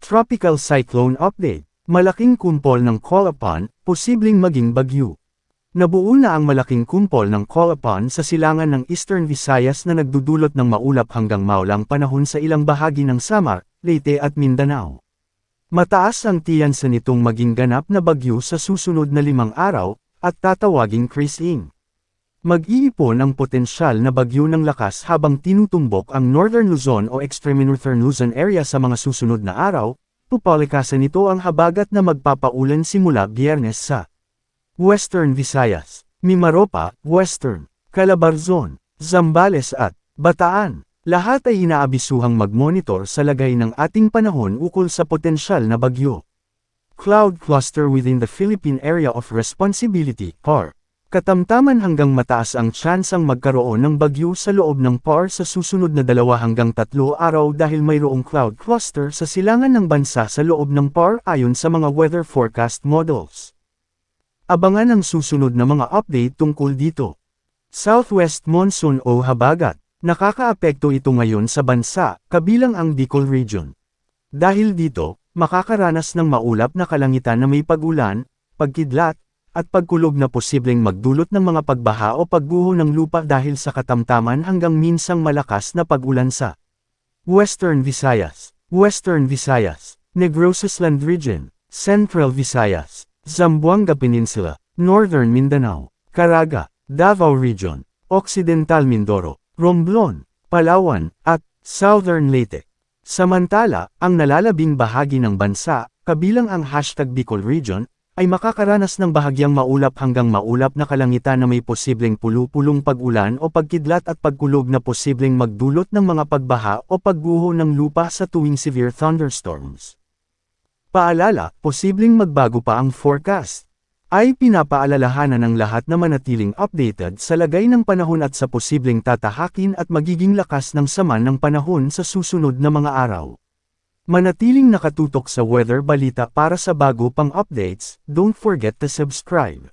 Tropical Cyclone Update. Malaking kumpol ng Colapan, posibleng maging bagyo. Nabuo na ang malaking kumpol ng Colapan sa silangan ng Eastern Visayas na nagdudulot ng maulap hanggang maulang panahon sa ilang bahagi ng Samar, Leyte at Mindanao. Mataas ang tiyansa nitong maging ganap na bagyo sa susunod na 5 araw, at tatawaging Chris-ing. Mag-iipon ang potensyal na bagyo ng lakas habang tinutumbok ang Northern Luzon o Extreme Northern Luzon area sa mga susunod na araw. Pupalikasan nito ang habagat na magpapaulan simula Biyernes sa Western Visayas, Mimaropa, Western, Calabarzon, Zambales at Bataan. Lahat ay inaabisuhang mag-monitor sa lagay ng ating panahon ukol sa potensyal na bagyo. Cloud Cluster within the Philippine Area of Responsibility, PAR. Katamtaman hanggang mataas ang tsansang magkaroon ng bagyo sa loob ng PAR sa susunod na 2 hanggang 3 araw dahil mayroong cloud cluster sa silangan ng bansa sa loob ng PAR ayon sa mga weather forecast models. Abangan ang susunod na mga update tungkol dito. Southwest Monsoon o habagat. Nakakaapekto ito ngayon sa bansa, kabilang ang Bicol Region. Dahil dito, makakaranas ng maulap na kalangitan na may pag-ulan, pagkidlat, at pagkulog na posibleng magdulot ng mga pagbaha o pagguho ng lupa dahil sa katamtaman hanggang minsang malakas na pag-ulan sa Western Visayas, Negros Island Region, Central Visayas, Zamboanga Peninsula, Northern Mindanao, Caraga, Davao Region, Occidental Mindoro, Romblon, Palawan, at Southern Leyte. Samantala, ang nalalabing bahagi ng bansa, kabilang ang #Bicol Region, ay makakaranas ng bahagyang maulap hanggang maulap na kalangitan na may posibleng pulu-pulong pag-ulan o pagkidlat at pagkulog na posibleng magdulot ng mga pagbaha o pagguho ng lupa sa tuwing severe thunderstorms. Paalala, posibleng magbago pa ang forecast. Ay pinapaalalahanan ng lahat na manatiling updated sa lagay ng panahon at sa posibleng tatahakin at magiging lakas ng sama ng panahon sa susunod na mga araw. Manatiling nakatutok sa Weather Balita para sa bago pang updates. Don't forget to subscribe.